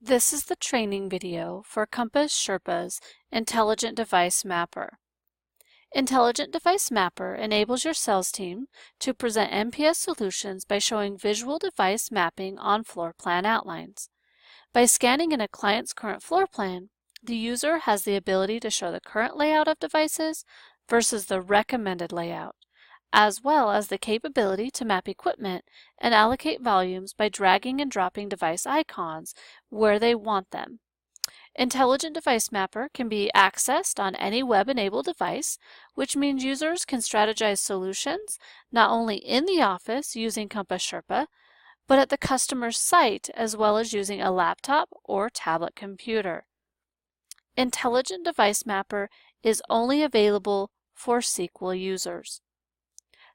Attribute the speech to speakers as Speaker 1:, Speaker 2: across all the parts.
Speaker 1: This is the training video for Compass Sherpa's Intelligent Device Mapper. Intelligent Device Mapper enables your sales team to present NPS solutions by showing visual device mapping on floor plan outlines. By scanning in a client's current floor plan, the user has the ability to show the current layout of devices versus the recommended layout, as well as the capability to map equipment and allocate volumes by dragging and dropping device icons where they want them. Intelligent Device Mapper can be accessed on any web-enabled device, which means users can strategize solutions not only in the office using Compass Sherpa, but at the customer's site as well as using a laptop or tablet computer. Intelligent Device Mapper is only available for SQL users.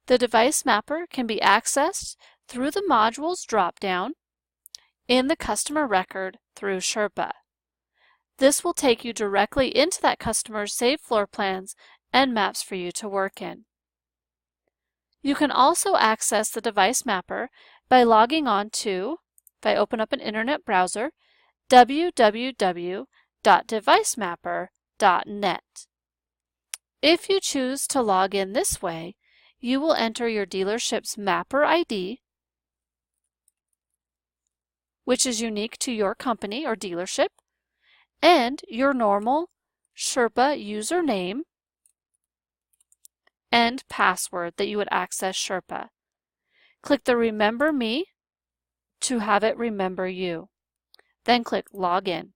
Speaker 1: The device mapper can be accessed through the modules dropdown in the customer record through Sherpa. This will take you directly into that customer's saved floor plans and maps for you to work in. You can also access the device mapper by logging on to, if I open up an internet browser, www.devicemapper.net. If you choose to log in this way, you will enter your dealership's mapper ID, which is unique to your company or dealership, and your normal Sherpa username and password that you would access Sherpa. Click the Remember Me to have it remember you. Then click Login.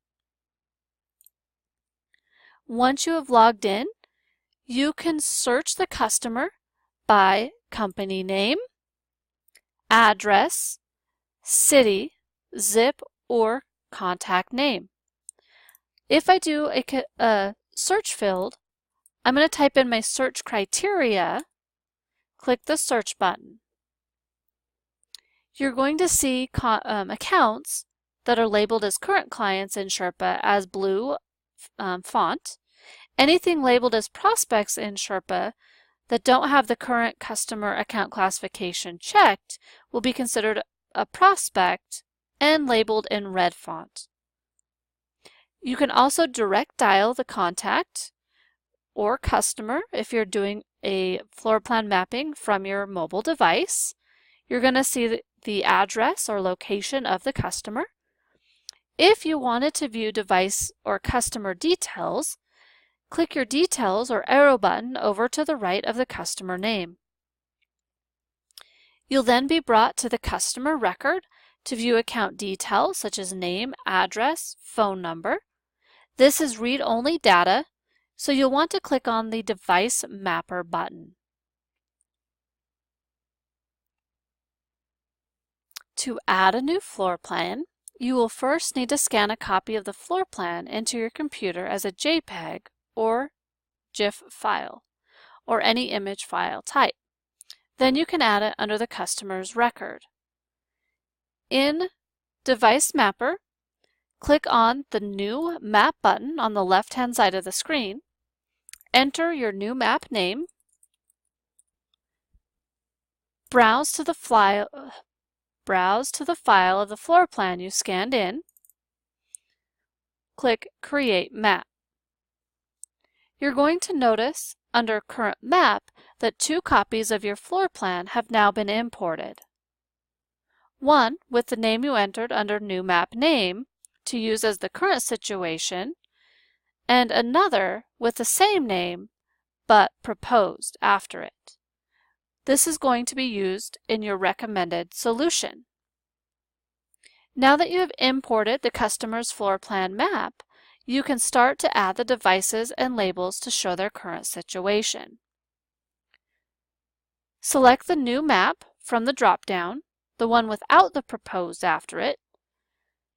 Speaker 1: Once you have logged in, you can search the customer by company name, address, city, zip, or contact name. If I do a search field, I'm going to type in my search criteria, click the search button. You're going to see accounts that are labeled as current clients in Sherpa as blue font. Anything labeled as prospects in Sherpa that don't have the current customer account classification checked will be considered a prospect and labeled in red font. You can also direct dial the contact or customer if you're doing a floor plan mapping from your mobile device. You're going to see the address or location of the customer. If you wanted to view device or customer details, click your Details or arrow button over to the right of the customer name. You'll then be brought to the customer record to view account details such as name, address, phone number. This is read-only data, so you'll want to click on the Device Mapper button. To add a new floor plan, you will first need to scan a copy of the floor plan into your computer as a JPEG or GIF file, or any image file type. Then you can add it under the customer's record. In Device Mapper, click on the New Map button on the left-hand side of the screen, enter your new map name, browse to the file of the floor plan you scanned in, click Create Map. You're going to notice under Current Map that 2 copies of your floor plan have now been imported. One with the name you entered under New Map Name to use as the current situation, and another with the same name but proposed after it. This is going to be used in your recommended solution. Now that you have imported the customer's floor plan map, you can start to add the devices and labels to show their current situation. Select the new map from the drop-down, the one without the proposed after it.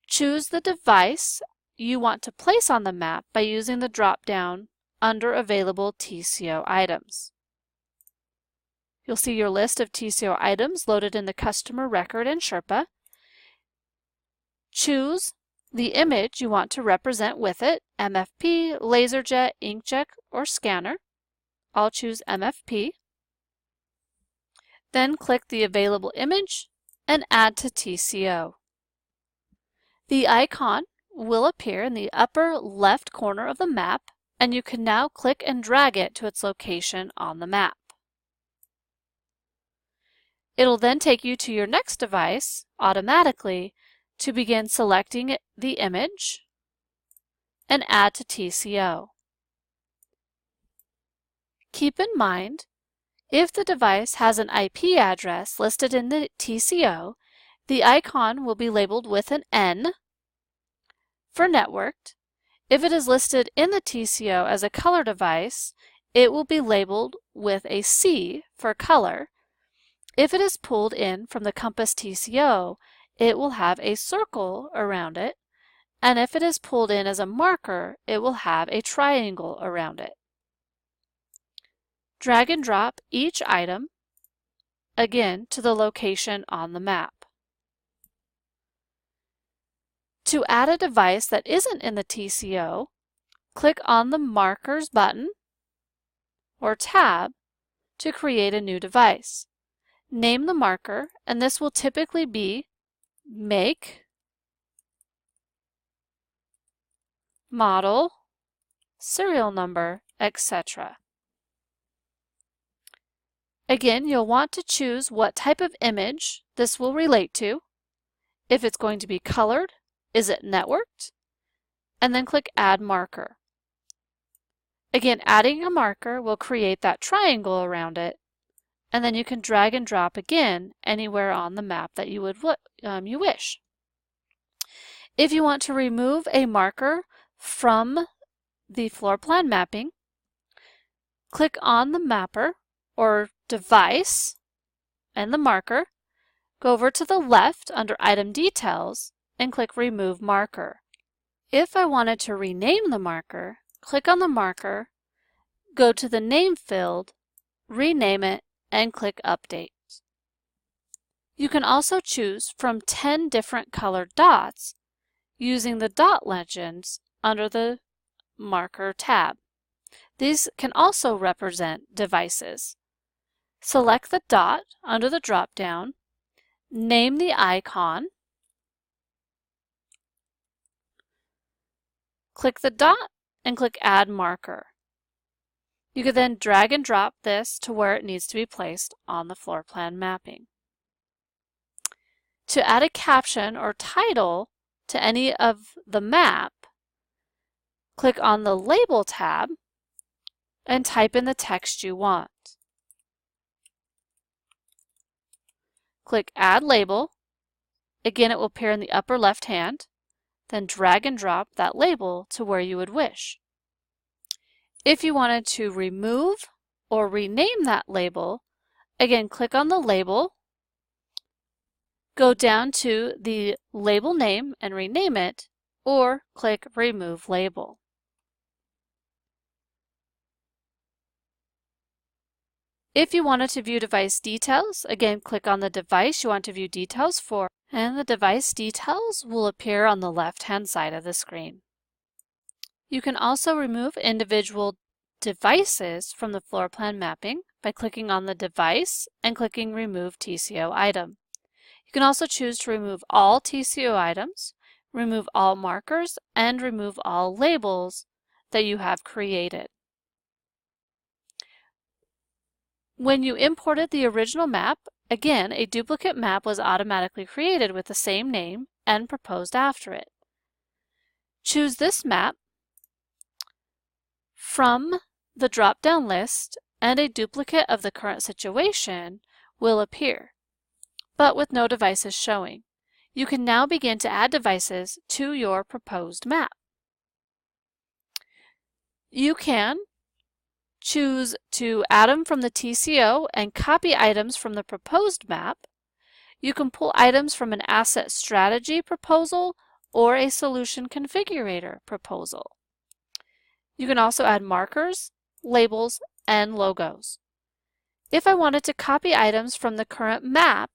Speaker 1: Choose the device you want to place on the map by using the drop-down under Available TCO items. You'll see your list of TCO items loaded in the customer record in Sherpa. Choose the image you want to represent with it, MFP, LaserJet, inkjet, or scanner. I'll choose MFP. Then click the available image and add to TCO. The icon will appear in the upper left corner of the map, and you can now click and drag it to its location on the map. It'll then take you to your next device automatically to begin selecting the image and add to TCO. Keep in mind, if the device has an IP address listed in the TCO, the icon will be labeled with an N for networked. If it is listed in the TCO as a color device, it will be labeled with a C for color. If it is pulled in from the Compass TCO, it will have a circle around it, and if it is pulled in as a marker, it will have a triangle around it. Drag and drop each item, again, to the location on the map. To add a device that isn't in the TCO, click on the Markers button or tab to create a new device. Name the marker, and this will typically be Make, Model, Serial Number, etc. Again, you'll want to choose what type of image this will relate to. If it's going to be colored, is it networked? And then click Add Marker. Again, adding a marker will create that triangle around it, and then you can drag and drop again anywhere on the map that you wish. If you want to remove a marker from the floor plan mapping, click on the mapper or device and the marker, go over to the left under Item Details and click Remove Marker. If I wanted to rename the marker, click on the marker, go to the name field, rename it, and click Update. You can also choose from 10 different colored dots using the dot legends under the Marker tab. These can also represent devices. Select the dot under the drop-down, name the icon, click the dot, and click Add Marker. You can then drag and drop this to where it needs to be placed on the floor plan mapping. To add a caption or title to any of the map, click on the Label tab and type in the text you want. Click Add Label. Again, it will appear in the upper left hand. Then drag and drop that label to where you would wish. If you wanted to remove or rename that label, again, click on the label, go down to the label name and rename it, or click Remove Label. If you wanted to view device details, again, click on the device you want to view details for, and the device details will appear on the left-hand side of the screen. You can also remove individual devices from the floor plan mapping by clicking on the device and clicking Remove TCO Item. You can also choose to remove all TCO items, remove all markers, and remove all labels that you have created. When you imported the original map, again, a duplicate map was automatically created with the same name and proposed after it. Choose this map from the drop-down list, and a duplicate of the current situation will appear, but with no devices showing. You can now begin to add devices to your proposed map. You can choose to add them from the TCO and copy items from the proposed map. You can pull items from an asset strategy proposal or a solution configurator proposal. You can also add markers, labels, and logos. If I wanted to copy items from the current map,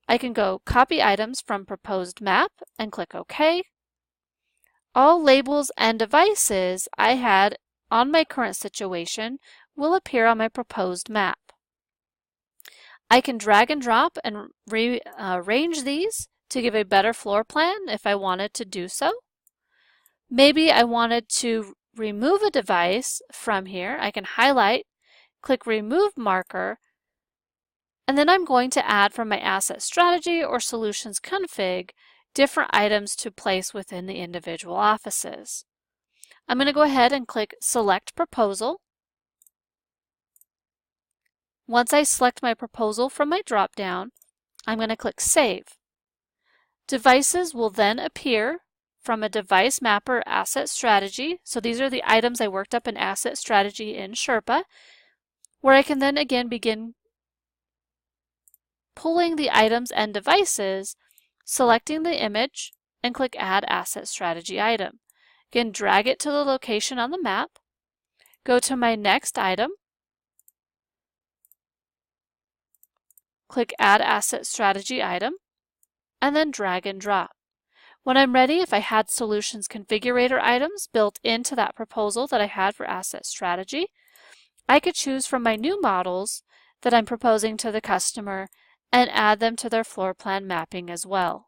Speaker 1: I can go Copy Items from Proposed Map and click OK. All labels and devices I had on my current situation will appear on my proposed map. I can drag and drop and rearrange these to give a better floor plan if I wanted to do so. Maybe I wanted to remove a device from here. I can highlight, click Remove Marker, and then I'm going to add from my Asset Strategy or Solutions Config different items to place within the individual offices. I'm going to go ahead and click Select Proposal. Once I select my proposal from my drop-down, I'm going to click Save. Devices will then appear from a Device Mapper Asset Strategy. So these are the items I worked up in Asset Strategy in Sherpa, where I can then again begin pulling the items and devices, selecting the image, and click Add Asset Strategy Item. Again, drag it to the location on the map, go to my next item, click Add Asset Strategy Item, and then drag and drop. When I'm ready, if I had Solutions Configurator items built into that proposal that I had for Asset Strategy, I could choose from my new models that I'm proposing to the customer and add them to their floor plan mapping as well.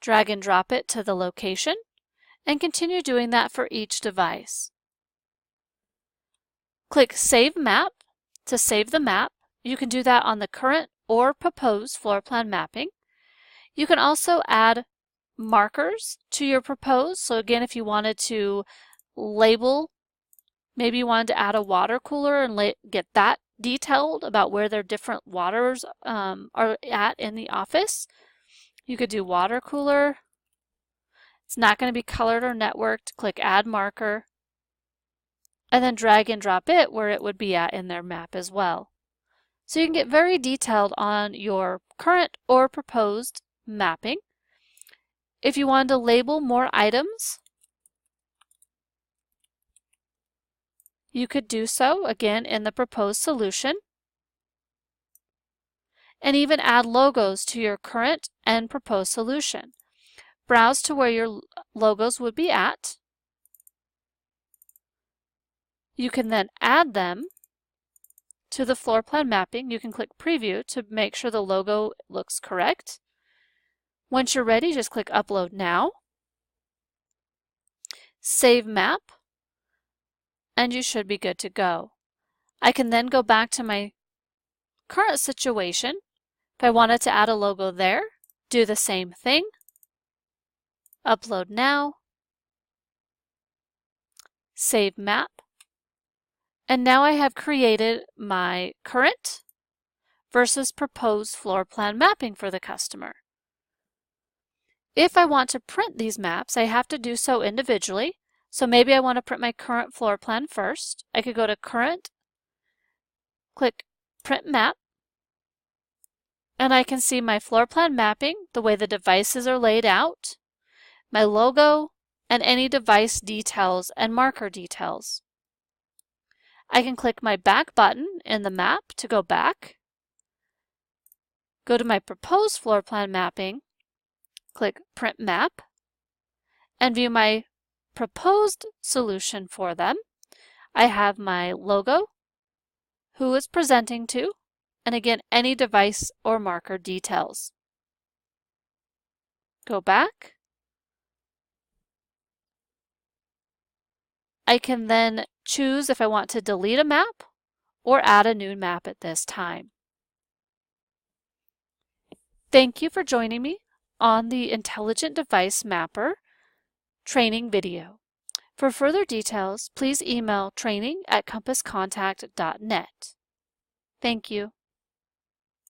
Speaker 1: Drag and drop it to the location and continue doing that for each device. Click Save Map to save the map. You can do that on the current or proposed floor plan mapping. You can also add markers to your proposed. So again, if you wanted to label, maybe you wanted to add a water cooler and get that detailed about where their different waters are at in the office, you could do water cooler. It's not going to be colored or networked. Click Add Marker, and then drag and drop it where it would be at in their map as well. So you can get very detailed on your current or proposed mapping. If you wanted to label more items, you could do so again in the proposed solution, and even add logos to your current and proposed solution. Browse to where your logos would be at. You can then add them to the floor plan mapping. You can click Preview to make sure the logo looks correct. Once you're ready, just click Upload Now. Save Map, and you should be good to go. I can then go back to my current situation. If I wanted to add a logo there, do the same thing. Upload Now. Save Map. And now I have created my current versus proposed floor plan mapping for the customer. If I want to print these maps, I have to do so individually. So maybe I want to print my current floor plan first. I could go to Current, click Print Map, and I can see my floor plan mapping, the way the devices are laid out, my logo, and any device details and marker details. I can click my back button in the map to go back, go to my proposed floor plan mapping, click Print Map, and view my proposed solution for them. I have my logo, who it's presenting to, and again, any device or marker details. Go back. I can then choose if I want to delete a map or add a new map at this time. Thank you for joining me on the Intelligent Device Mapper training video. For further details, please email training@compasscontact.net. Thank you.